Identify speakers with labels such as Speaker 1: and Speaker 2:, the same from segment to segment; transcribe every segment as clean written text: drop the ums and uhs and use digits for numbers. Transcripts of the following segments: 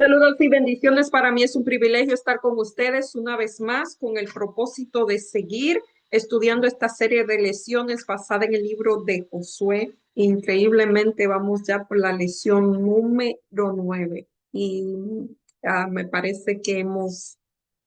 Speaker 1: Saludos y bendiciones. Para mí es un privilegio estar con ustedes una vez más con el propósito de seguir estudiando esta serie de lecciones basada en el libro de Josué. Increíblemente vamos ya por la lección número 9 y me parece que hemos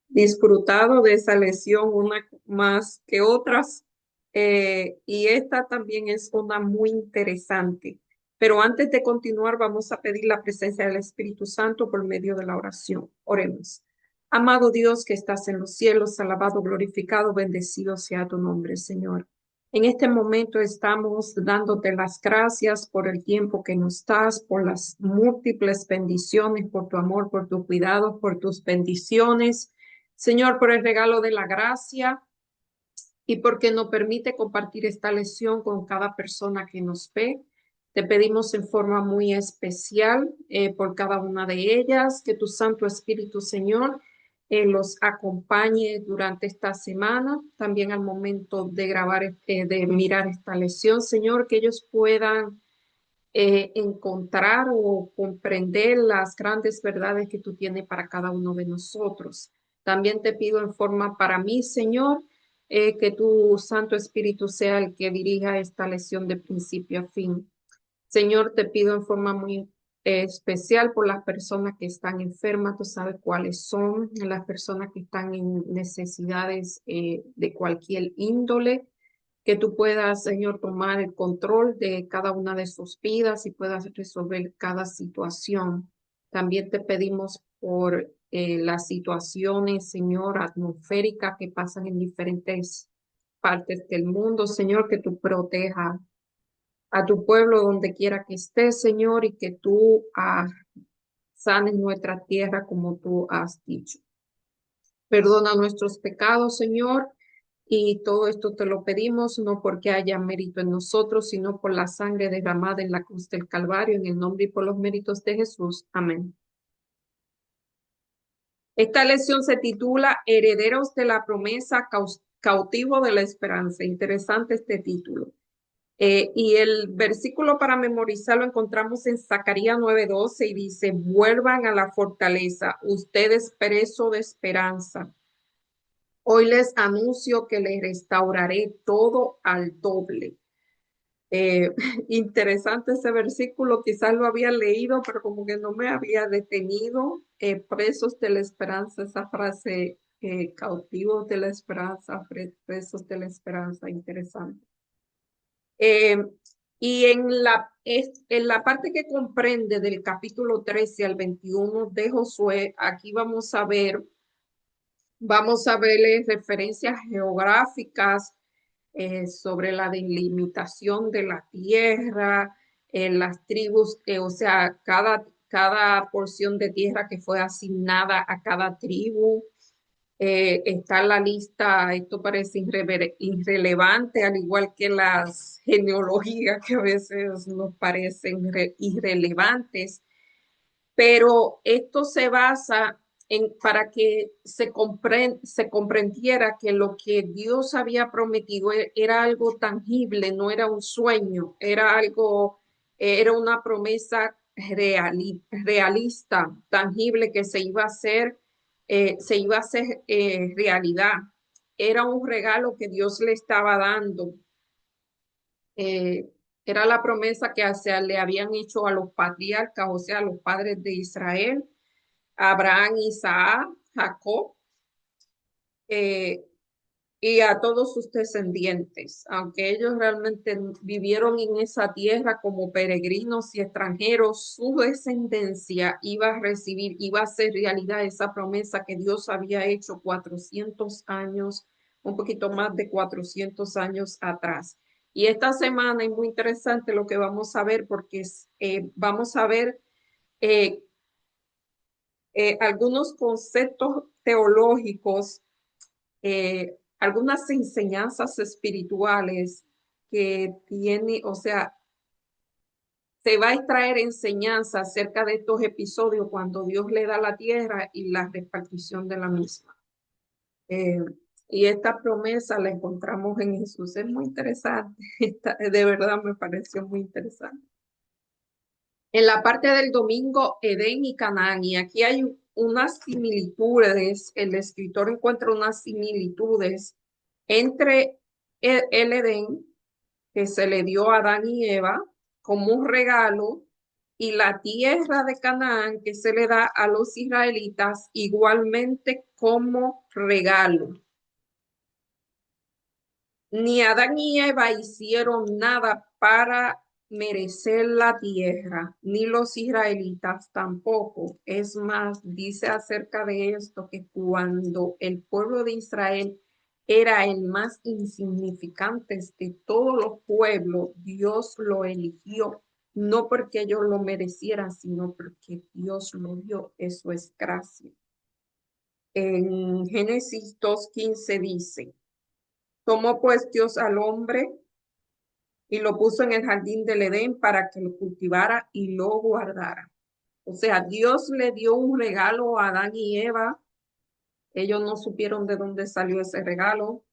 Speaker 1: disfrutado de esa lección una más que otras, y esta también es una muy interesante. Pero antes de continuar, vamos a pedir la presencia del Espíritu Santo por medio de la oración. Oremos. Amado Dios que estás en los cielos, alabado, glorificado, bendecido sea tu nombre, Señor. En este momento estamos dándote las gracias por el tiempo que nos das, por las múltiples bendiciones, por tu amor, por tu cuidado, por tus bendiciones. Señor, por el regalo de la gracia y porque nos permite compartir esta lección con cada persona que nos ve. Te pedimos en forma muy especial por cada una de ellas, que tu Santo Espíritu, Señor, los acompañe durante esta semana, también al momento de grabar, de mirar esta lección, Señor, que ellos puedan encontrar o comprender las grandes verdades que tú tienes para cada uno de nosotros. También te pido en forma para mí, Señor, que tu Santo Espíritu sea el que dirija esta lección de principio a fin. Señor, te pido en forma muy especial por las personas que están enfermas, tú sabes cuáles son, las personas que están en necesidades de cualquier índole, que tú puedas, Señor, tomar el control de cada una de sus vidas y puedas resolver cada situación. También te pedimos por las situaciones, Señor, atmosféricas que pasan en diferentes partes del mundo, Señor, que tú protejas a tu pueblo donde quiera que esté, Señor, y que tú sanes nuestra tierra como tú has dicho. Perdona nuestros pecados, Señor, y todo esto te lo pedimos no porque haya mérito en nosotros, sino por la sangre derramada en la cruz del Calvario, en el nombre y por los méritos de Jesús. Amén. Esta lección se titula Herederos de la promesa, cautivo de la esperanza. Interesante este título. Y el versículo para memorizarlo encontramos en Zacarías 9:12 y dice, vuelvan a la fortaleza, ustedes preso de esperanza. Hoy les anuncio que les restauraré todo al doble. Eh, Interesante ese versículo, quizás lo había leído, pero como que no me había detenido. Presos de la esperanza, esa frase, cautivos de la esperanza, presos de la esperanza, interesante. Eh, y en la parte que comprende del capítulo 13 al 21 de Josué, aquí vamos a ver referencias geográficas sobre la delimitación de la tierra, las tribus, o sea, cada porción de tierra que fue asignada a cada tribu. Está la lista, esto parece irrelevante, al igual que las genealogías que a veces nos parecen irrelevantes, pero esto se basa para que se comprendiera que lo que Dios había prometido era algo tangible, no era un sueño, era algo, era una promesa realista, tangible que se iba a hacer realidad. Era un regalo que Dios le estaba dando. Eh, Era la promesa que le habían hecho a los patriarcas, o sea, a los padres de Israel, Abraham, Isaac, Jacob, eh, y a todos sus descendientes, aunque ellos realmente vivieron en esa tierra como peregrinos y extranjeros, su descendencia iba a recibir, iba a ser realidad esa promesa que Dios había hecho 400 años, un poquito más de 400 años atrás. Y esta semana es muy interesante lo que vamos a ver porque vamos a ver eh, algunos conceptos teológicos, algunas enseñanzas espirituales que tiene, o sea, se va a extraer enseñanza acerca de estos episodios cuando Dios le da la tierra y la repartición de la misma. Eh, y esta promesa la encontramos en Jesús. Es muy interesante. De verdad me pareció muy interesante. En la parte del domingo, Edén y Canaán, y aquí hay unas similitudes, el escritor encuentra unas similitudes entre el Edén que se le dio a Adán y Eva como un regalo y la tierra de Canaán que se le da a los israelitas igualmente como regalo. Ni Adán ni Eva hicieron nada para merecer la tierra, ni los israelitas tampoco. Es más, dice acerca de esto que cuando el pueblo de Israel era el más insignificante de todos los pueblos, Dios lo eligió, no porque ellos lo merecieran, sino porque Dios lo dio. Eso es gracia. En Génesis 2:15 dice, tomó pues Dios al hombre y lo puso en el jardín del Edén para que lo cultivara y lo guardara. O sea, Dios le dio un regalo a Adán y Eva. Ellos no supieron de dónde salió ese regalo,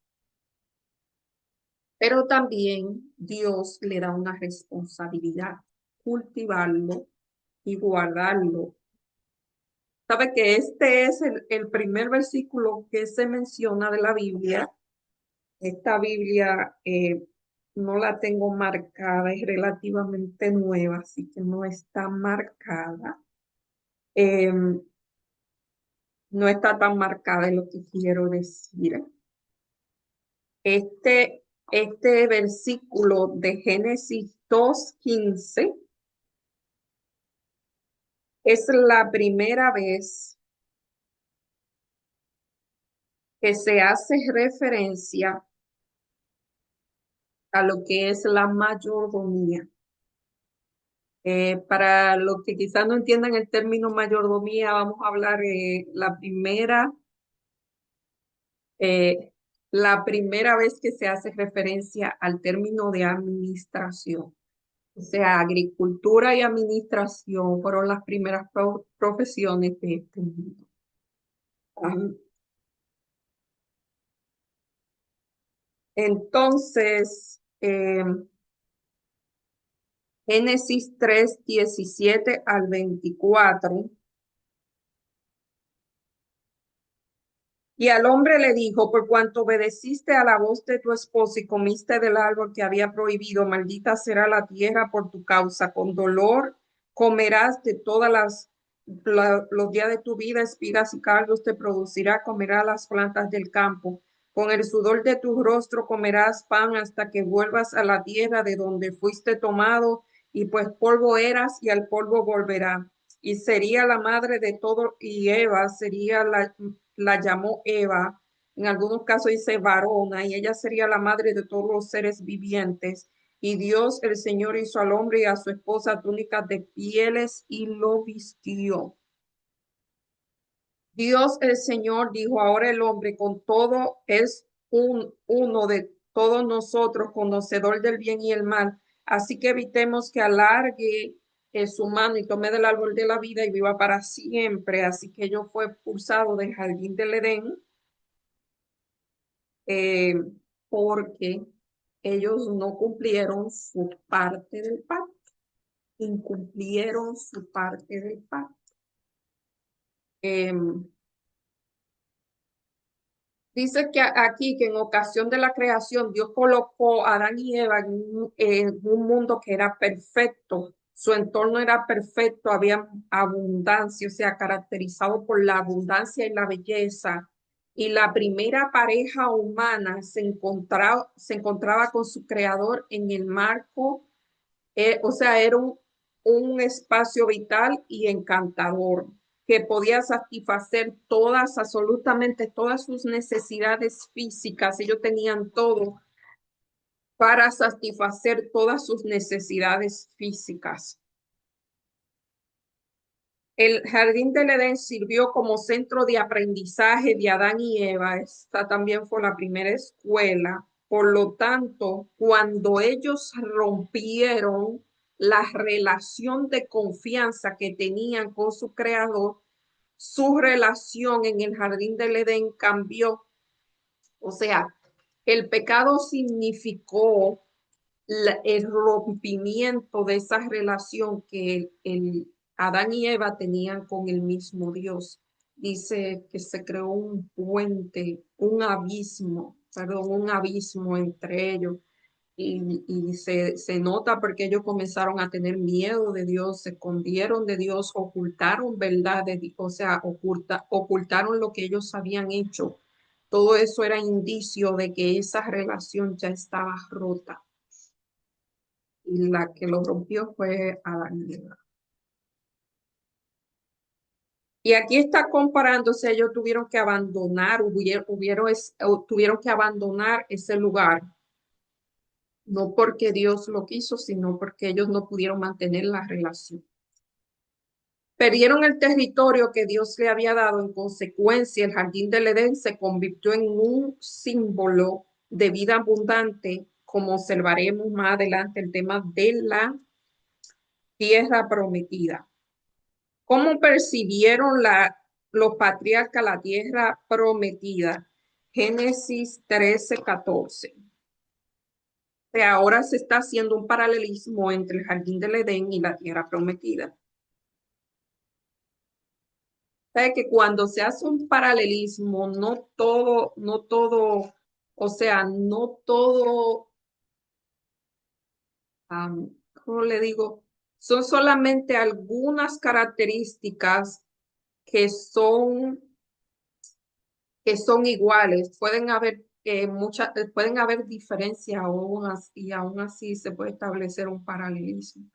Speaker 1: pero también Dios le da una responsabilidad, cultivarlo y guardarlo. ¿Sabe que este es el primer versículo que se menciona de la Biblia? Esta Biblia no la tengo marcada, es relativamente nueva, así que no está marcada. No está tan marcada en lo que quiero decir. Este versículo de Génesis 2:15 es la primera vez que se hace referencia a lo que es la mayordomía. Para los que quizás no entiendan el término mayordomía, vamos a hablar eh, la primera vez que se hace referencia al término de administración. O sea, agricultura y administración fueron las primeras profesiones de este mundo. Ah, entonces, Génesis 3:17 al 24. Y al hombre le dijo, por cuanto obedeciste a la voz de tu esposo y comiste del árbol que había prohibido, maldita será la tierra por tu causa. Con dolor comerás de los días de tu vida, espigas y cardos te producirá, comerás las plantas del campo. Con el sudor de tu rostro comerás pan hasta que vuelvas a la tierra de donde fuiste tomado, y pues polvo eras y al polvo volverá. Y sería la madre de todo, y Eva sería la llamó Eva, en algunos casos dice varona, y ella sería la madre de todos los seres vivientes. Y Dios, el Señor, hizo al hombre y a su esposa túnicas de pieles y lo vistió. Dios, el Señor, dijo, ahora el hombre con todo es uno de todos nosotros, conocedor del bien y el mal. Así que evitemos que alargue su mano y tome del árbol de la vida y viva para siempre. Así que yo fue expulsado del jardín del Edén eh, porque ellos no cumplieron su parte del pacto, incumplieron su parte del pacto. Dice que aquí que en ocasión de la creación Dios colocó a Adán y Eva en un mundo que era perfecto. Su entorno era perfecto, había abundancia, o sea, caracterizado por la abundancia y la belleza. Y la primera pareja humana se encontraba con su creador en el marco, o sea, era un espacio vital y encantador que podía satisfacer todas, absolutamente todas sus necesidades físicas. Ellos tenían todo para satisfacer todas sus necesidades físicas. El jardín del Edén sirvió como centro de aprendizaje de Adán y Eva. Esta también fue la primera escuela. Por lo tanto, cuando ellos rompieron la relación de confianza que tenían con su creador, su relación en el jardín del Edén cambió. O sea, el pecado significó el rompimiento de esa relación que Adán y Eva tenían con el mismo Dios. Dice que se creó un puente, un abismo, perdón, un abismo entre ellos. Y se nota porque ellos comenzaron a tener miedo de Dios, se escondieron de Dios, ocultaron verdad de Dios, o sea, ocultaron lo que ellos habían hecho. Todo eso era indicio de que esa relación ya estaba rota y la que lo rompió fue Adán y Eva. Y aquí está comparándose, ellos tuvieron que abandonar, tuvieron que abandonar ese lugar, no porque Dios lo quiso, sino porque ellos no pudieron mantener la relación. Perdieron el territorio que Dios le había dado. En consecuencia, el jardín del Edén se convirtió en un símbolo de vida abundante, como observaremos más adelante el tema de la tierra prometida. ¿Cómo percibieron los patriarcas la tierra prometida? Génesis 13:14. O sea, ahora se está haciendo un paralelismo entre el jardín del Edén y la tierra prometida. Sabe que cuando se hace un paralelismo, o sea, no todo, ¿cómo le digo? Son solamente algunas características que son, que son iguales. Pueden haber diferencias y aún así se puede establecer un paralelismo.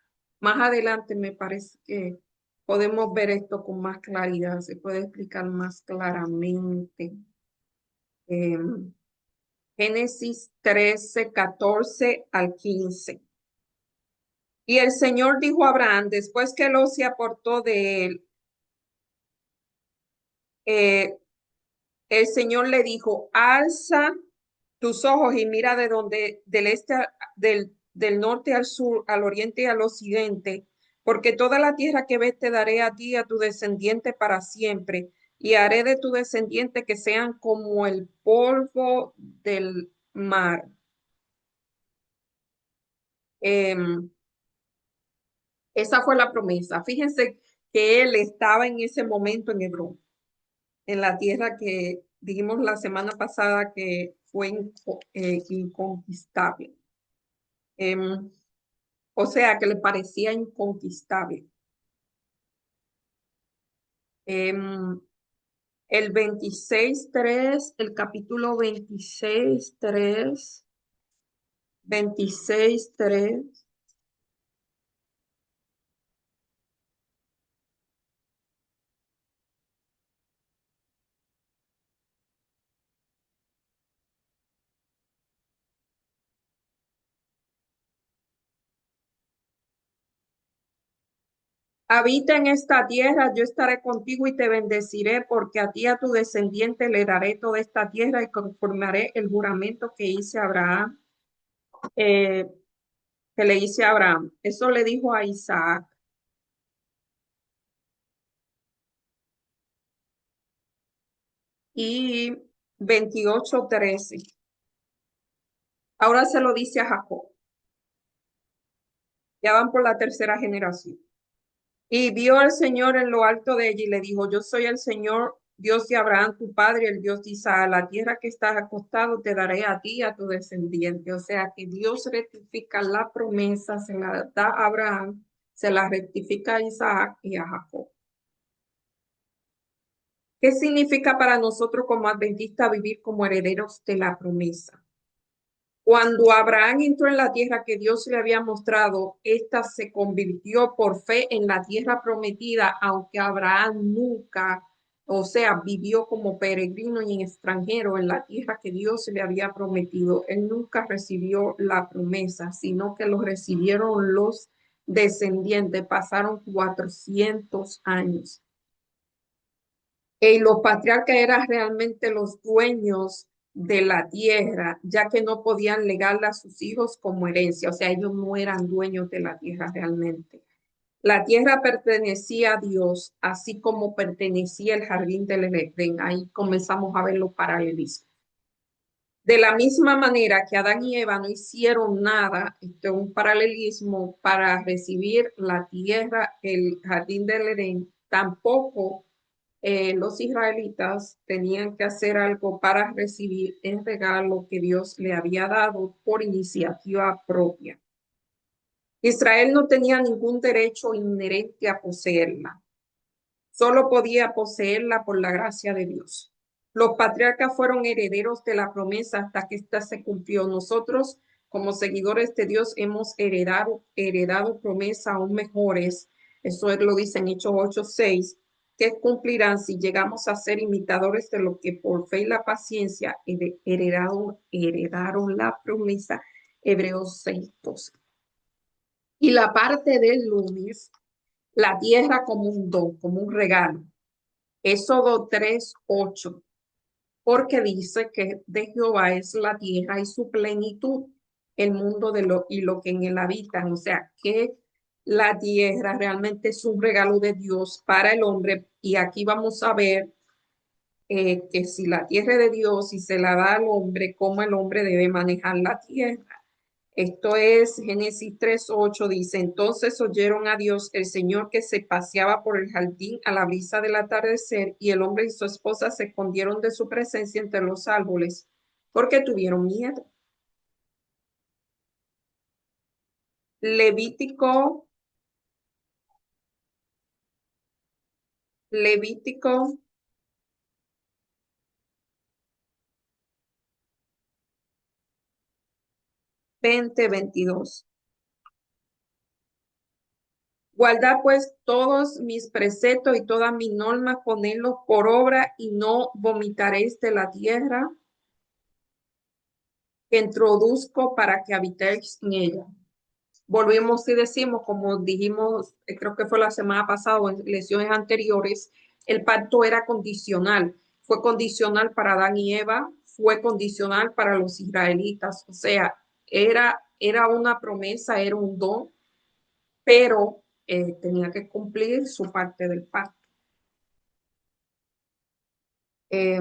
Speaker 1: Más adelante me parece que podemos ver esto con más claridad, se puede explicar más claramente. Em, Génesis 13:14 al 15. Y el Señor dijo a Abraham, después que Lot se apartó de él, eh, el Señor le dijo, alza tus ojos y mira de donde, del norte al sur, al oriente y al occidente, porque toda la tierra que ves te daré a ti y a tu descendiente para siempre, y haré de tu descendiente que sean como el polvo del mar. Em, Esa fue la promesa. Fíjense que él estaba en ese momento en Hebrón, en la tierra que dijimos la semana pasada que fue inconquistable. Em, o sea, que le parecía inconquistable. Em, el 26:3, el capítulo 26:3. Habita en esta tierra, yo estaré contigo y te bendeciré, porque a ti y a tu descendiente le daré toda esta tierra y conformaré el juramento que hice a Abraham, eh, que le hice a Abraham. Eso le dijo a Isaac. Y 28:13. Ahora se lo dice a Jacob. Ya van por la tercera generación. Y vio al Señor en lo alto de ella y le dijo, yo soy el Señor, Dios de Abraham, tu padre, el Dios de Isaac. La tierra que estás acostado te daré a ti y a tu descendiente. O sea que Dios rectifica la promesa, se la da a Abraham, se la rectifica a Isaac y a Jacob. ¿Qué significa para nosotros como adventistas vivir como herederos de la promesa? Cuando Abraham entró en la tierra que Dios le había mostrado, esta se convirtió por fe en la tierra prometida, aunque Abraham nunca, o sea, vivió como peregrino y extranjero en la tierra que Dios le había prometido. Él nunca recibió la promesa, sino que lo recibieron los descendientes. Pasaron 400 años. Y los patriarcas eran realmente los dueños de la tierra, ya que no podían legarla a sus hijos como herencia, o sea, ellos no eran dueños de la tierra realmente. La tierra pertenecía a Dios, así como pertenecía el jardín del Edén. Ahí comenzamos a ver los paralelismos. De la misma manera que Adán y Eva no hicieron nada, esto es un paralelismo para recibir la tierra, el jardín del Edén, tampoco los israelitas tenían que hacer algo para recibir el regalo que Dios le había dado por iniciativa propia. Israel no tenía ningún derecho inherente a poseerla, solo podía poseerla por la gracia de Dios. Los patriarcas fueron herederos de la promesa hasta que ésta se cumplió. Nosotros, como seguidores de Dios, hemos heredado promesas aún mejores. Eso lo dice en Hechos 8:6, que cumplirán si llegamos a ser imitadores de lo que por fe y la paciencia heredaron la promesa. Hebreos 6:12. Y la parte del lunes, la tierra como un don, como un regalo. Éxodo 3:8, porque dice que de Jehová es la tierra y su plenitud, el mundo y lo que en él habitan. O sea, que la tierra realmente es un regalo de Dios para el hombre. Y aquí vamos a ver que si la tierra es de Dios y se la da al hombre, cómo el hombre debe manejar la tierra. Esto es Génesis 3:8, dice, entonces oyeron a Dios, el Señor, que se paseaba por el jardín a la brisa del atardecer, y el hombre y su esposa se escondieron de su presencia entre los árboles, porque tuvieron miedo. Levítico, Levítico 20:22. Guardad pues todos mis preceptos y todas mis normas, ponedlos por obra y no vomitaréis de la tierra que introduzco para que habitéis en ella. Volvimos y decimos, como dijimos, creo que fue la semana pasada o en lecciones anteriores, el pacto era condicional. Fue condicional para Adán y Eva, fue condicional para los israelitas. O sea, era una promesa, era un don, pero tenía que cumplir su parte del pacto. Eh,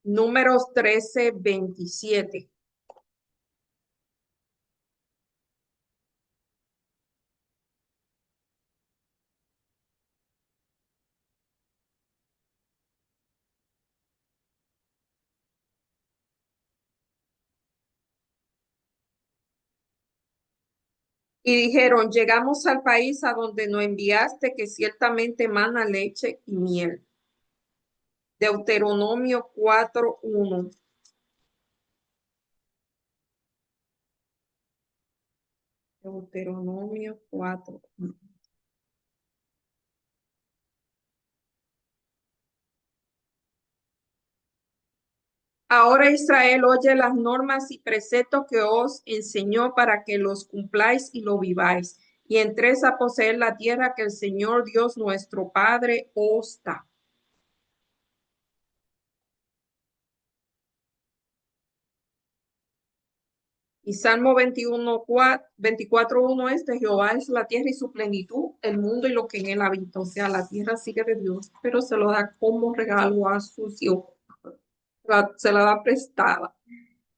Speaker 1: Números 13:27. Y dijeron, llegamos al país a donde nos enviaste, que ciertamente mana leche y miel. Deuteronomio 4:1. Deuteronomio 4:1. Ahora Israel, oye las normas y preceptos que os enseñó para que los cumpláis y lo viváis, y entréis a poseer la tierra que el Señor Dios nuestro Padre os da. Y Salmo 24:1 es de Jehová es la tierra y su plenitud, el mundo y lo que en él habita. O sea, la tierra sigue de Dios, pero se lo da como regalo a sus hijos. Se la da prestada.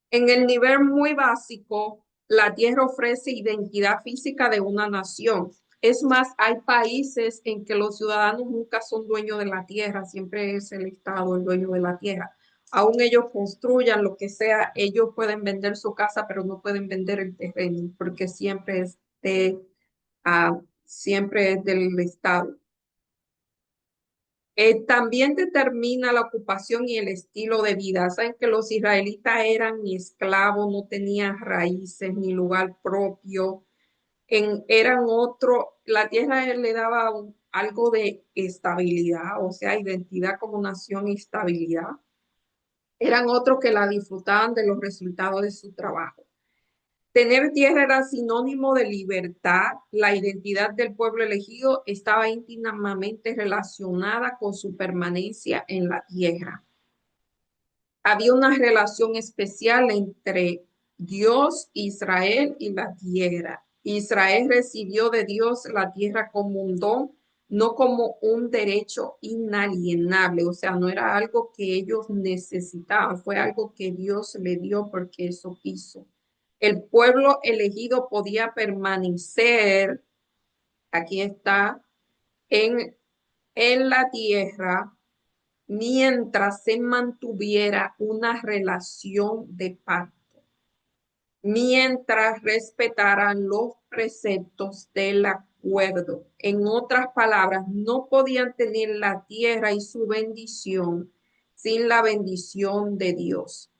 Speaker 1: En el nivel muy básico, la tierra ofrece identidad física de una nación. Es más, hay países en que los ciudadanos nunca son dueños de la tierra, siempre es el Estado el dueño de la tierra. Aún ellos construyan lo que sea, ellos pueden vender su casa, pero no pueden vender el terreno, porque siempre es del Estado. También determina la ocupación y el estilo de vida. Saben que los israelitas eran ni esclavos, no tenían raíces ni lugar propio. Eran otro, la tierra le daba algo de estabilidad, o sea, identidad como nación y estabilidad. Eran otros que la disfrutaban de los resultados de su trabajo. Tener tierra era sinónimo de libertad. La identidad del pueblo elegido estaba íntimamente relacionada con su permanencia en la tierra. Había una relación especial entre Dios, Israel y la tierra. Israel recibió de Dios la tierra como un don, no como un derecho inalienable, o sea, no era algo que ellos necesitaban, fue algo que Dios le dio porque eso quiso. El pueblo elegido podía permanecer, aquí está, en, en la tierra mientras se mantuviera una relación de pacto, mientras respetaran los preceptos del acuerdo. En otras palabras, no podían tener la tierra y su bendición sin la bendición de Dios.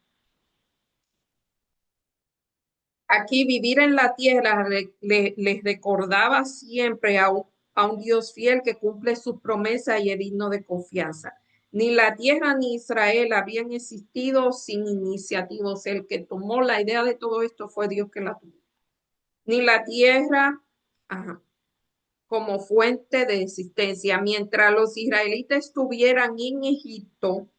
Speaker 1: Aquí vivir en la tierra les recordaba siempre a un Dios fiel que cumple sus promesas y es digno de confianza. Ni la tierra ni Israel habían existido sin iniciativos. El que tomó la idea de todo esto fue Dios que la tuvo. Ni la tierra como fuente de existencia. Mientras los israelitas estuvieran en Egipto,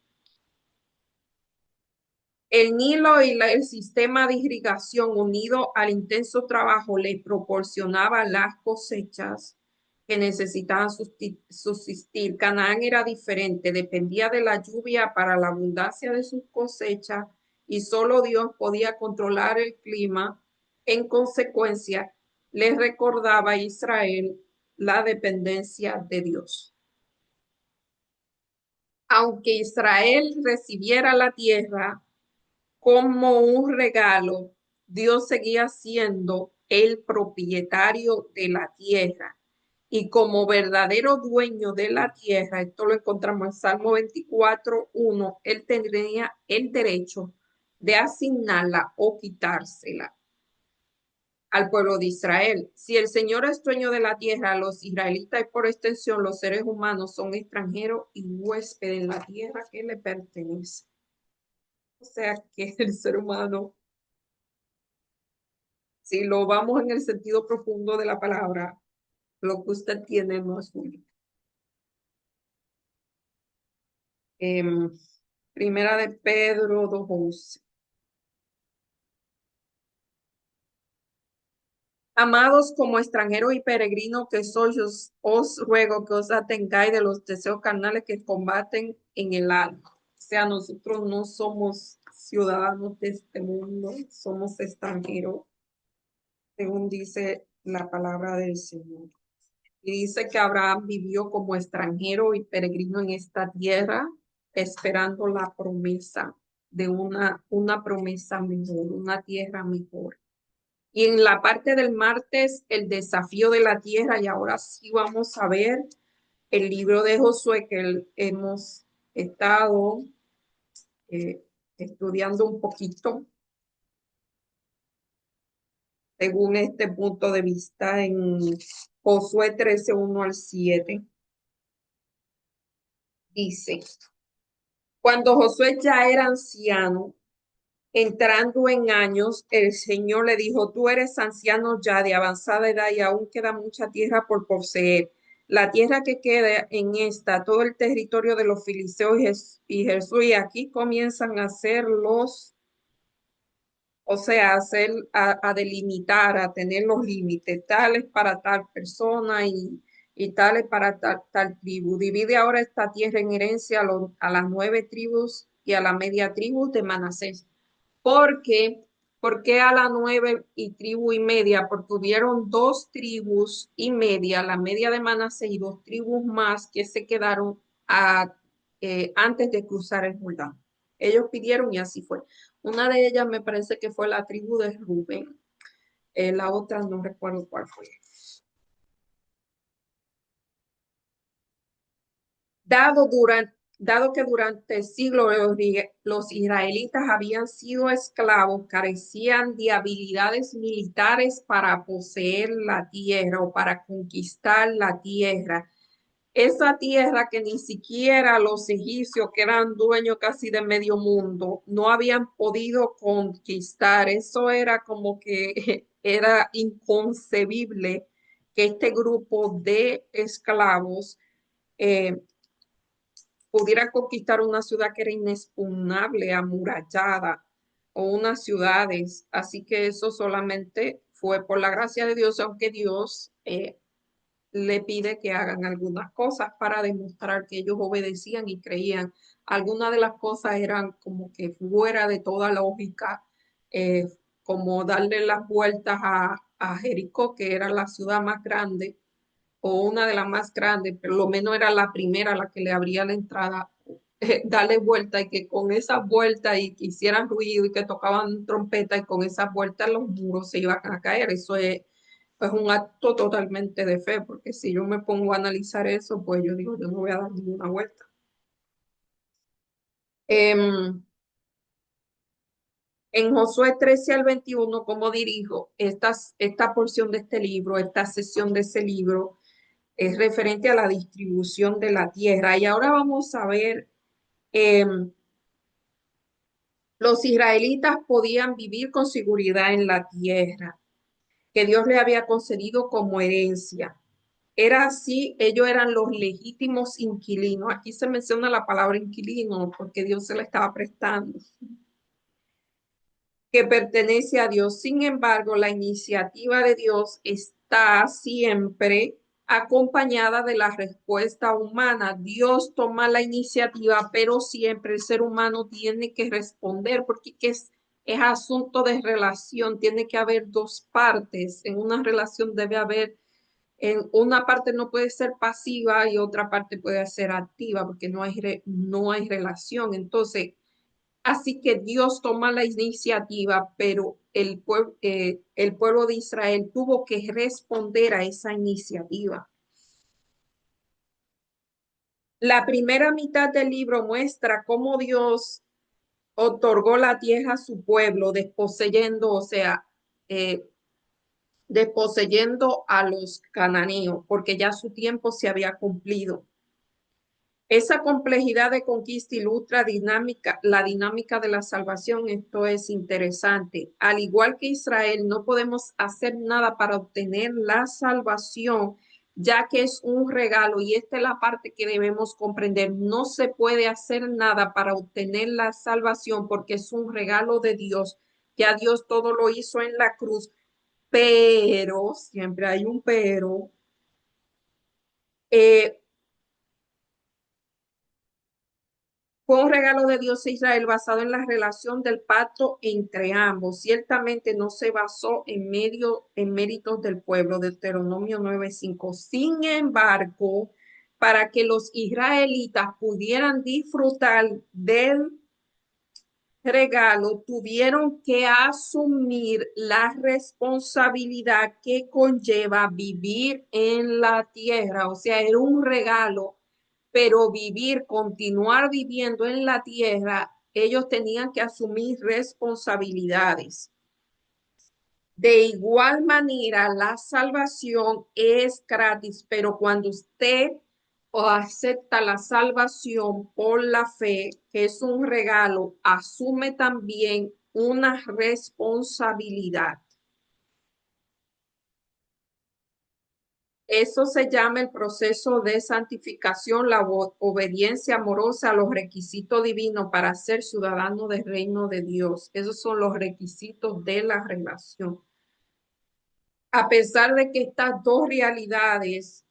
Speaker 1: el Nilo y el sistema de irrigación unido al intenso trabajo les proporcionaba las cosechas que necesitaban subsistir. Canaán era diferente, dependía de la lluvia para la abundancia de sus cosechas y solo Dios podía controlar el clima. En consecuencia, les recordaba a Israel la dependencia de Dios. Aunque Israel recibiera la tierra como un regalo, Dios seguía siendo el propietario de la tierra. Y como verdadero dueño de la tierra, esto lo encontramos en Salmo 24:1, él tendría el derecho de asignarla o quitársela al pueblo de Israel. Si el Señor es dueño de la tierra, los israelitas y por extensión los seres humanos son extranjeros y huéspedes en la tierra que le pertenece. O sea que el ser humano, si lo vamos en el sentido profundo de la palabra, lo que usted tiene no es suyo. Primera de Pedro 2:11. Amados, como extranjeros y peregrinos que sois, os ruego que os atengáis de los deseos carnales que combaten en el alma. O sea, nosotros no somos ciudadanos de este mundo, somos extranjeros, según dice la palabra del Señor. Y dice que Abraham vivió como extranjero y peregrino en esta tierra, esperando la promesa de una promesa mejor, una tierra mejor. Y en la parte del martes, el desafío de la tierra, y ahora sí vamos a ver el libro de Josué que hemos estado eh, estudiando un poquito según este punto de vista en Josué 13:1 al 7. Dice, cuando Josué ya era anciano, entrando en años, el Señor le dijo, tú eres anciano ya de avanzada edad y aún queda mucha tierra por poseer. La tierra que queda en esta, todo el territorio de los filisteos y Jesús, y aquí comienzan a ser o sea, a delimitar, a tener los límites, tales para tal persona y tales para tal tribu. Divide ahora esta tierra en herencia a las 9 tribus y a la media tribu de Manasés. Porque, ¿por qué a la 9 y tribu y media? Porque hubieron 2 tribus y media, la media de Manasés y 2 tribus más que se quedaron antes de cruzar el Jordán. Ellos pidieron y así fue. Una de ellas me parece que fue la tribu de Rubén. La otra no recuerdo cuál fue. Dado que durante siglos los israelitas habían sido esclavos, carecían de habilidades militares para poseer la tierra o para conquistar la tierra. Esa tierra que ni siquiera los egipcios, que eran dueños casi de medio mundo, no habían podido conquistar. Eso era como que era inconcebible que este grupo de esclavos eh, pudiera conquistar una ciudad que era inexpugnable, amurallada, o unas ciudades. Así que eso solamente fue por la gracia de Dios, aunque Dios le pide que hagan algunas cosas para demostrar que ellos obedecían y creían. Algunas de las cosas eran como que fuera de toda lógica, eh, como darle las vueltas a Jericó, que era la ciudad más grande, o una de las más grandes, pero lo menos era la primera la que le abría la entrada, darle vuelta y que con esas vueltas y que hicieran ruido y que tocaban trompeta y con esas vueltas los muros se iban a caer. Eso es un acto totalmente de fe, porque si yo me pongo a analizar eso, pues yo digo, yo no voy a dar ninguna vuelta. Em, en Josué 13 al 21, como dirijo esta porción de este libro, esta sesión de ese libro, es referente a la distribución de la tierra. Y ahora vamos a ver, em, los israelitas podían vivir con seguridad en la tierra que Dios le había concedido como herencia. Era así, ellos eran los legítimos inquilinos. Aquí se menciona la palabra inquilino porque Dios se la estaba prestando, que pertenece a Dios. Sin embargo, la iniciativa de Dios está siempre acompañada de la respuesta humana. Dios toma la iniciativa, pero siempre el ser humano tiene que responder porque es asunto de relación. Tiene que haber dos partes. En una relación debe haber, en una parte no puede ser pasiva y otra parte puede ser activa porque no hay relación. Entonces, así que Dios toma la iniciativa, pero el pueblo de Israel tuvo que responder a esa iniciativa. La primera mitad del libro muestra cómo Dios otorgó la tierra a su pueblo, desposeyendo, o sea, eh, desposeyendo a los cananeos, porque ya su tiempo se había cumplido. Esa complejidad de conquista ilustra la dinámica de la salvación. Esto es interesante. Al igual que Israel, no podemos hacer nada para obtener la salvación, ya que es un regalo. Y esta es la parte que debemos comprender. No se puede hacer nada para obtener la salvación porque es un regalo de Dios. Ya Dios todo lo hizo en la cruz, pero, siempre hay un pero, eh, fue un regalo de Dios a Israel basado en la relación del pacto entre ambos. Ciertamente no se basó en méritos del pueblo, Deuteronomio 9:5. Sin embargo, para que los israelitas pudieran disfrutar del regalo, tuvieron que asumir la responsabilidad que conlleva vivir en la tierra. O sea, era un regalo, pero continuar viviendo en la tierra, ellos tenían que asumir responsabilidades. De igual manera, la salvación es gratis, pero cuando usted acepta la salvación por la fe, que es un regalo, asume también una responsabilidad. Eso se llama el proceso de santificación, la obediencia amorosa a los requisitos divinos para ser ciudadano del reino de Dios. Esos son los requisitos de la relación. A pesar de que estas dos realidades,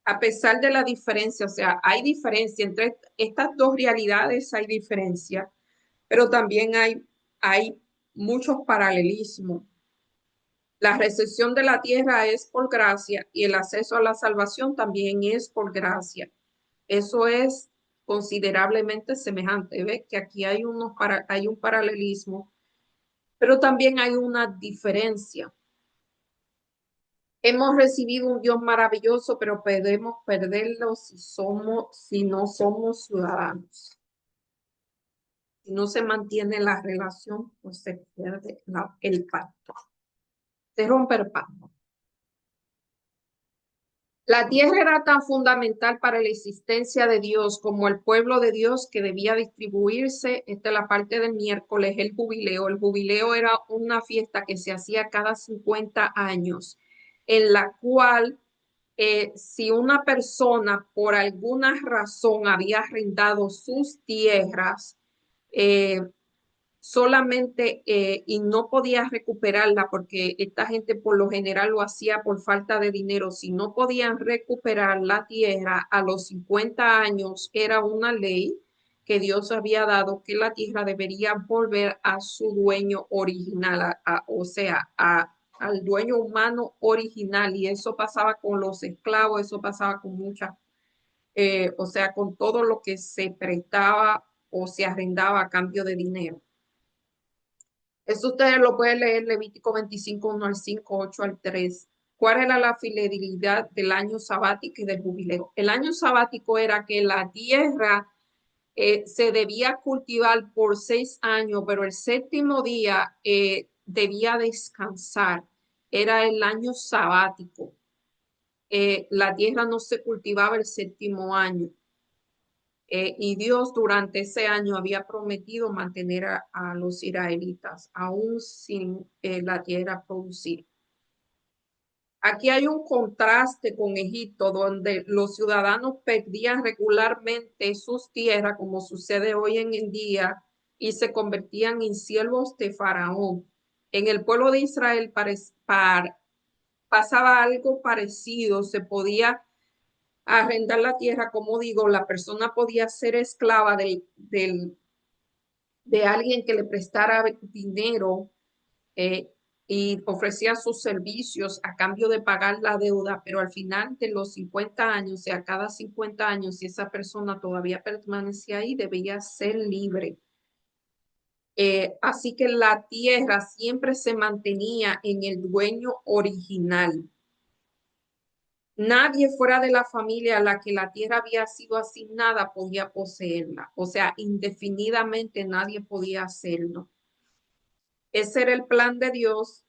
Speaker 1: a pesar de la diferencia, o sea, hay diferencia entre estas dos realidades, hay diferencia, pero también hay muchos paralelismos. La recepción de la tierra es por gracia y el acceso a la salvación también es por gracia. Eso es considerablemente semejante. ¿Ves que aquí hay un paralelismo, pero también hay una diferencia? Hemos recibido un Dios maravilloso, pero podemos perderlo si no somos ciudadanos. Si no se mantiene la relación, pues se pierde el pacto. Se rompe el pacto. La tierra era tan fundamental para la existencia de Dios como el pueblo de Dios que debía distribuirse. Esta es la parte del miércoles, el jubileo. El jubileo era una fiesta que se hacía cada 50 años, en la cual si una persona por alguna razón había arrendado sus tierras, eh, solamente y no podías recuperarla porque esta gente por lo general lo hacía por falta de dinero. Si no podían recuperar la tierra a los 50 años, era una ley que Dios había dado que la tierra debería volver a su dueño original, o sea, al dueño humano original. Y eso pasaba con los esclavos, eso pasaba con muchas, o sea, con todo lo que se prestaba o se arrendaba a cambio de dinero. Eso ustedes lo pueden leer Levítico 25, 1 al 5, 8 al 3. ¿Cuál era la fidelidad del año sabático y del jubileo? El año sabático era que la tierra se debía cultivar por 6 años, pero el séptimo día debía descansar. Era el año sabático. La tierra no se cultivaba el séptimo año. Y Dios durante ese año había prometido mantener a los israelitas, aún sin la tierra producir. Aquí hay un contraste con Egipto, donde los ciudadanos perdían regularmente sus tierras, como sucede hoy en el día, y se convertían en siervos de Faraón. En el pueblo de Israel pasaba algo parecido, se podía arrendar la tierra, como digo, la persona podía ser esclava de alguien que le prestara dinero eh, y ofrecía sus servicios a cambio de pagar la deuda, pero al final de los 50 años, o sea, cada 50 años, si esa persona todavía permanecía ahí, debía ser libre. Así que la tierra siempre se mantenía en el dueño original. Nadie fuera de la familia a la que la tierra había sido asignada podía poseerla. O sea, indefinidamente nadie podía hacerlo. Ese era el plan de Dios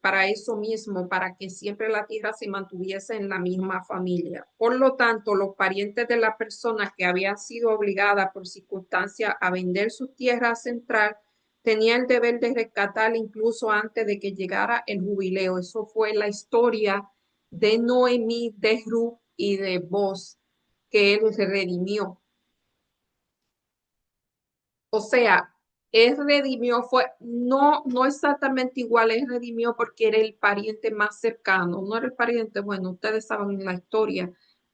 Speaker 1: para eso mismo, para que siempre la tierra se mantuviese en la misma familia. Por lo tanto, los parientes de la persona que había sido obligada por circunstancia a vender su tierra central tenían el deber de rescatar incluso antes de que llegara el jubileo. Eso fue la historia de Noemí, de Ruth y de Boz, que él se redimió. O sea, él redimió, fue, no exactamente igual, él redimió porque era el pariente más cercano, no era el pariente, bueno, ustedes saben la historia,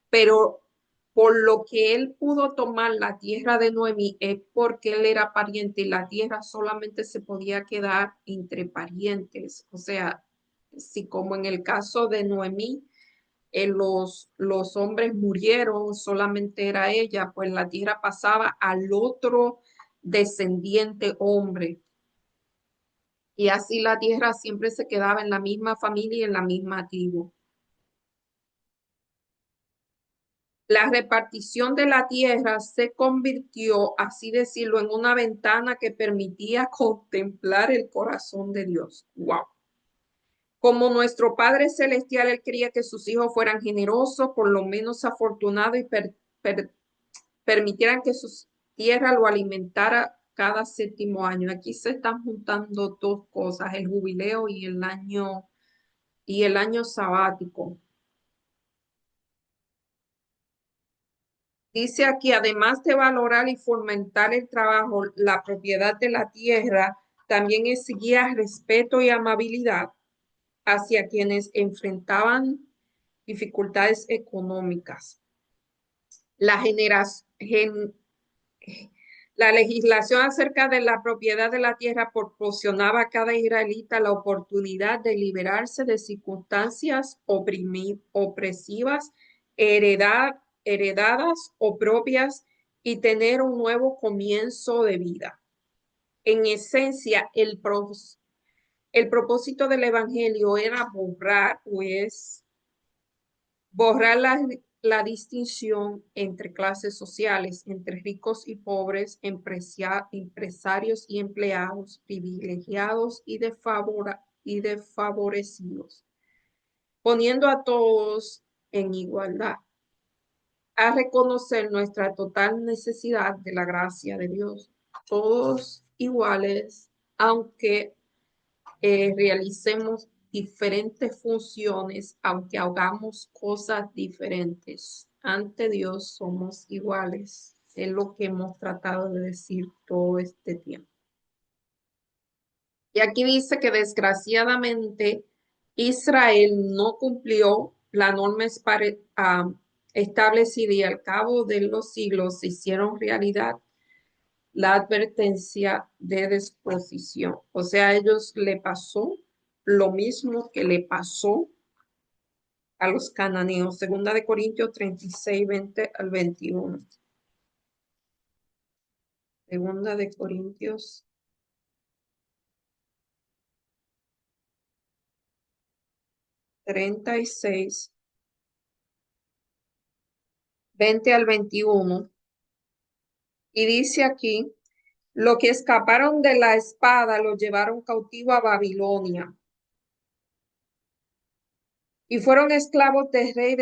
Speaker 1: pero por lo que él pudo tomar la tierra de Noemí es porque él era pariente y la tierra solamente se podía quedar entre parientes. O sea, si como en el caso de Noemí, los hombres murieron, solamente era ella, pues la tierra pasaba al otro descendiente hombre. Y así la tierra siempre se quedaba en la misma familia y en la misma tribu. La repartición de la tierra se convirtió, así decirlo, en una ventana que permitía contemplar el corazón de Dios. ¡Wow! Como nuestro Padre Celestial, Él quería que sus hijos fueran generosos, por lo menos afortunados y permitieran que su tierra lo alimentara cada séptimo año. Aquí se están juntando dos cosas, el jubileo y el año sabático. Dice aquí, además de valorar y fomentar el trabajo, la propiedad de la tierra, también exigía respeto y amabilidad hacia quienes enfrentaban dificultades económicas. La generación, la legislación acerca de la propiedad de la tierra proporcionaba a cada israelita la oportunidad de liberarse de circunstancias opresivas, heredadas o propias y tener un nuevo comienzo de vida. En esencia, el propósito del Evangelio era borrar la distinción entre clases sociales, entre ricos y pobres, empresarios y empleados, privilegiados y desfavorecidos, poniendo a todos en igualdad, a reconocer nuestra total necesidad de la gracia de Dios, todos iguales, aunque realicemos diferentes funciones, aunque hagamos cosas diferentes. Ante Dios somos iguales. Es lo que hemos tratado de decir todo este tiempo. Y aquí dice que desgraciadamente Israel no cumplió la norma establecida y al cabo de los siglos se hicieron realidad la advertencia de disposición. O sea, a ellos le pasó lo mismo que le pasó a los cananeos. Segunda de Corintios 36, 20 al 21. Segunda de Corintios 36, 20 al 21. Y dice aquí, lo que escaparon de la espada lo llevaron cautivo a Babilonia y fueron esclavos del rey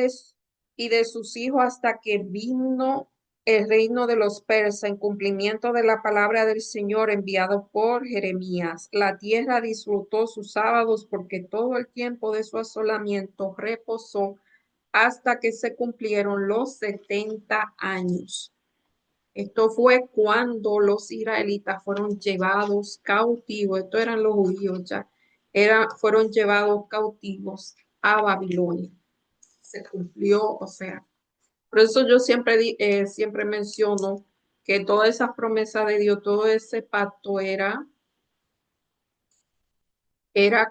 Speaker 1: y de sus hijos hasta que vino el reino de los persas en cumplimiento de la palabra del Señor enviado por Jeremías. La tierra disfrutó sus sábados porque todo el tiempo de su asolamiento reposó hasta que se cumplieron los 70 años. Esto fue cuando los israelitas fueron llevados cautivos, estos eran los judíos ya, fueron llevados cautivos a Babilonia. Se cumplió, o sea, por eso yo siempre menciono que toda esa promesa de Dios, todo ese pacto era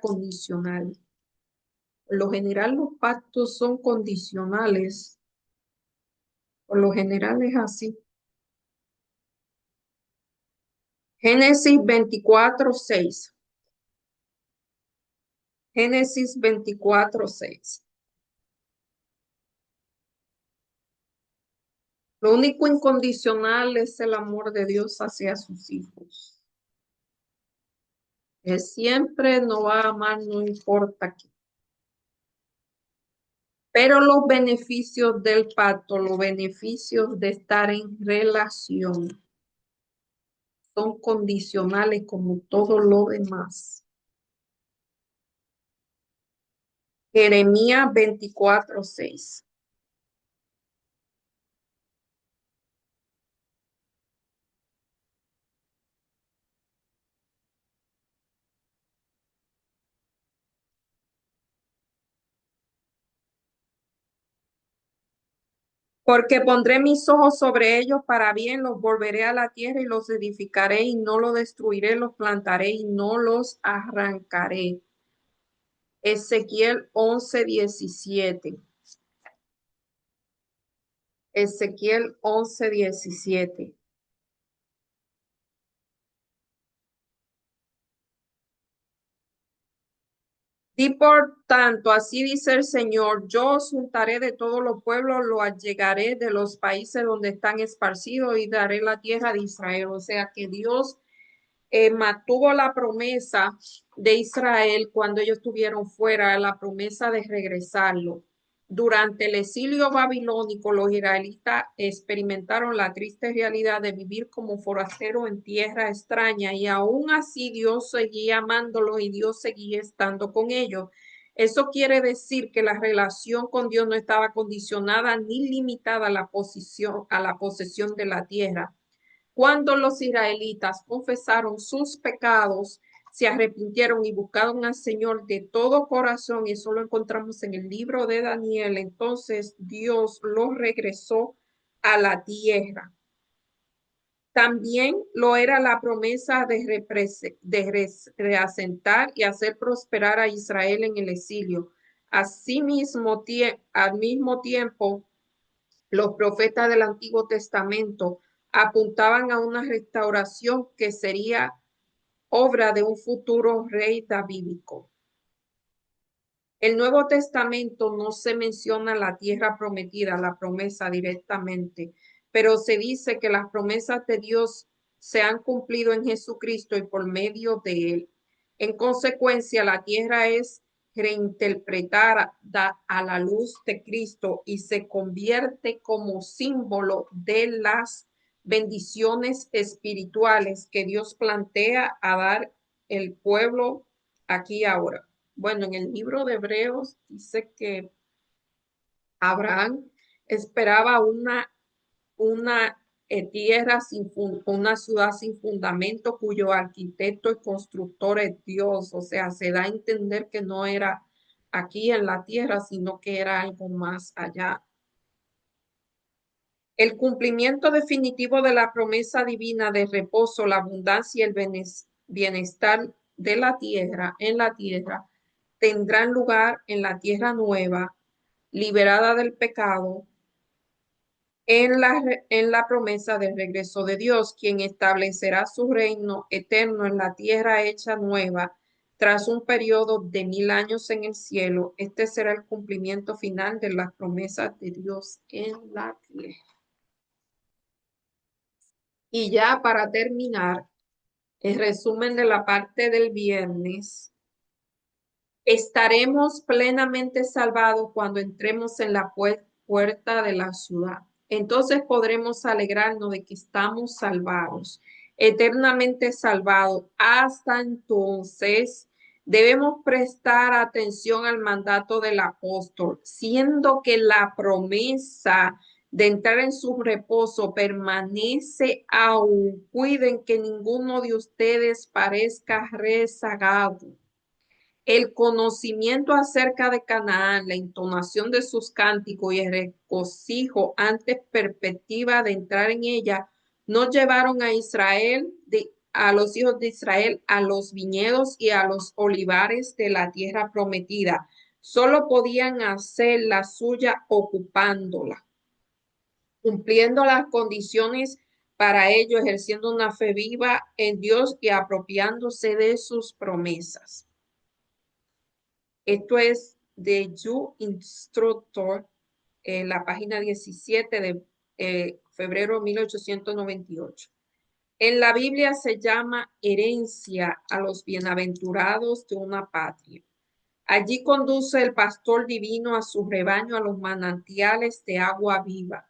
Speaker 1: condicional. Por lo general los pactos son condicionales, por lo general es así. Génesis 24:6. Génesis 24:6. Lo único incondicional es el amor de Dios hacia sus hijos. Él siempre nos va a amar, no importa qué. Pero los beneficios del pacto, los beneficios de estar en relación, son condicionales como todo lo demás. Jeremías 24:6. Porque pondré mis ojos sobre ellos para bien, los volveré a la tierra y los edificaré y no los destruiré, los plantaré y no los arrancaré. Ezequiel 11:17. Ezequiel 11:17. Di por tanto, así dice el Señor, yo os juntaré de todos los pueblos, lo allegaré de los países donde están esparcidos y daré la tierra de Israel. O sea que Dios mantuvo la promesa de Israel cuando ellos estuvieron fuera, la promesa de regresarlo. Durante el exilio babilónico, los israelitas experimentaron la triste realidad de vivir como forasteros en tierra extraña y aún así Dios seguía amándolos y Dios seguía estando con ellos. Eso quiere decir que la relación con Dios no estaba condicionada ni limitada a la posesión de la tierra. Cuando los israelitas confesaron sus pecados, se arrepintieron y buscaron al Señor de todo corazón, y eso lo encontramos en el libro de Daniel, entonces Dios los regresó a la tierra. También lo era la promesa reasentar y hacer prosperar a Israel en el exilio. Asimismo, al mismo tiempo, los profetas del Antiguo Testamento apuntaban a una restauración que sería obra de un futuro rey davídico. El Nuevo Testamento no se menciona la tierra prometida, la promesa directamente, pero se dice que las promesas de Dios se han cumplido en Jesucristo y por medio de él. En consecuencia, la tierra es reinterpretada a la luz de Cristo y se convierte como símbolo de las bendiciones espirituales que Dios plantea a dar el pueblo aquí ahora. Bueno, en el libro de Hebreos dice que Abraham esperaba una tierra una ciudad sin fundamento cuyo arquitecto y constructor es Dios. O sea, se da a entender que no era aquí en la tierra, sino que era algo más allá. El cumplimiento definitivo de la promesa divina de reposo, la abundancia y el bienestar de la tierra, en la tierra, tendrán lugar en la tierra nueva, liberada del pecado, en la promesa del regreso de Dios, quien establecerá su reino eterno en la tierra hecha nueva, tras un periodo de 1000 años en el cielo. Este será el cumplimiento final de las promesas de Dios en la tierra. Y ya para terminar, el resumen de la parte del viernes. Estaremos plenamente salvados cuando entremos en la puerta de la ciudad. Entonces podremos alegrarnos de que estamos salvados, eternamente salvados. Hasta entonces debemos prestar atención al mandato del apóstol, siendo que la promesa de entrar en su reposo permanece aún. Cuiden que ninguno de ustedes parezca rezagado. El conocimiento acerca de Canaán, la entonación de sus cánticos y el regocijo ante perspectiva de entrar en ella, no llevaron a Israel, a los hijos de Israel, a los viñedos y a los olivares de la tierra prometida. Solo podían hacer la suya ocupándola, cumpliendo las condiciones para ello, ejerciendo una fe viva en Dios y apropiándose de sus promesas. Esto es de You Instructor, en la página 17 de febrero de 1898. En la Biblia se llama herencia a los bienaventurados de una patria. Allí conduce el pastor divino a su rebaño a los manantiales de agua viva.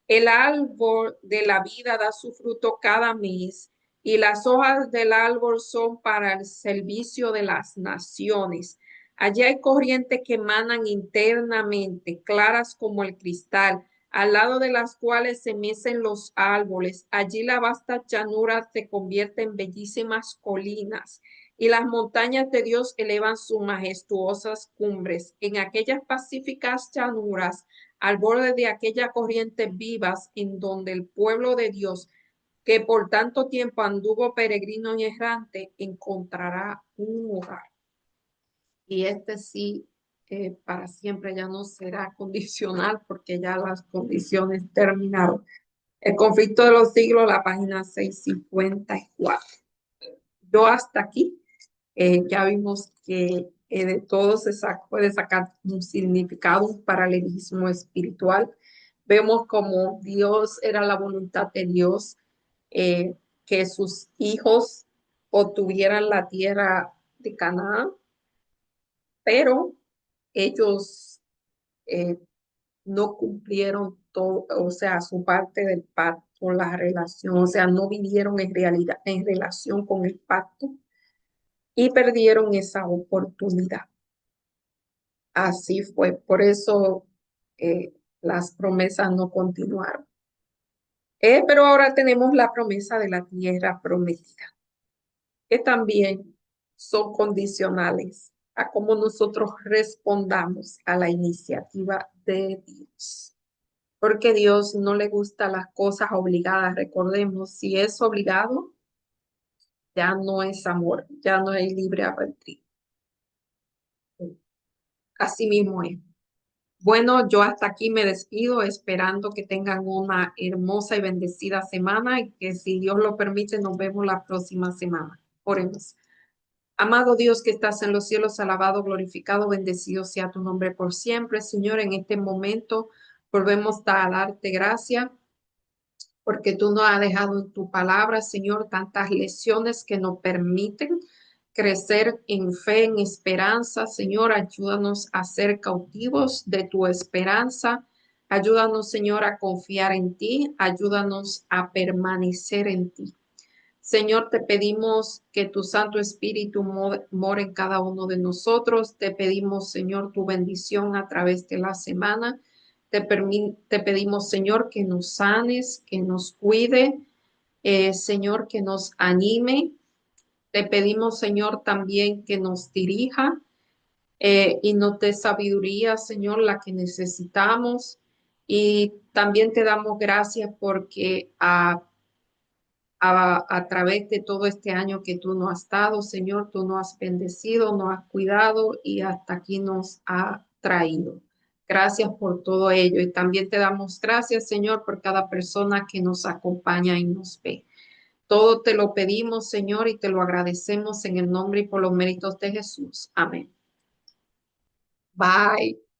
Speaker 1: El árbol de la vida da su fruto cada mes y las hojas del árbol son para el servicio de las naciones. Allí hay corrientes que emanan internamente, claras como el cristal, al lado de las cuales se mecen los árboles. Allí la vasta llanura se convierte en bellísimas colinas y las montañas de Dios elevan sus majestuosas cumbres. En aquellas pacíficas llanuras, al borde de aquellas corrientes vivas en donde el pueblo de Dios, que por tanto tiempo anduvo peregrino y errante, encontrará un hogar. Y este sí, para siempre ya no será condicional porque ya las condiciones terminaron. El conflicto de los siglos, la página 654. Yo hasta aquí ya vimos que de todo puede sacar un significado, un paralelismo espiritual. Vemos como Dios era la voluntad de Dios, que sus hijos obtuvieran la tierra de Canaán, pero ellos eh, no cumplieron todo, o sea, su parte del pacto, la relación, o sea, no vivieron en realidad en relación con el pacto y perdieron esa oportunidad. Así fue, por eso las promesas no continuaron. Pero ahora tenemos la promesa de la tierra prometida, que también son condicionales a cómo nosotros respondamos a la iniciativa de Dios. Porque Dios no le gusta las cosas obligadas. Recordemos, si es obligado, ya no es amor, ya no hay libre albedrío. Así mismo es. Bueno, yo hasta aquí me despido, esperando que tengan una hermosa y bendecida semana y que si Dios lo permite, nos vemos la próxima semana. Oremos. Amado Dios que estás en los cielos, alabado, glorificado, bendecido sea tu nombre por siempre. Señor, en este momento volvemos a darte gracias porque tú nos has dejado en tu palabra, Señor, tantas lecciones que nos permiten crecer en fe, en esperanza. Señor, ayúdanos a ser cautivos de tu esperanza. Ayúdanos, Señor, a confiar en ti. Ayúdanos a permanecer en ti. Señor, te pedimos que tu Santo Espíritu more en cada uno de nosotros. Te pedimos, Señor, tu bendición a través de la semana. Te pedimos, Señor, que nos sanes, que nos cuide, Señor, que nos anime. Te pedimos, Señor, también que nos dirija y nos dé sabiduría, Señor, la que necesitamos. Y también te damos gracias porque a través de todo este año que tú nos has dado, Señor, tú nos has bendecido, nos has cuidado y hasta aquí nos ha traído. Gracias por todo ello. Y también te damos gracias, Señor, por cada persona que nos acompaña y nos ve. Todo te lo pedimos, Señor, y te lo agradecemos en el nombre y por los méritos de Jesús. Amén. Bye.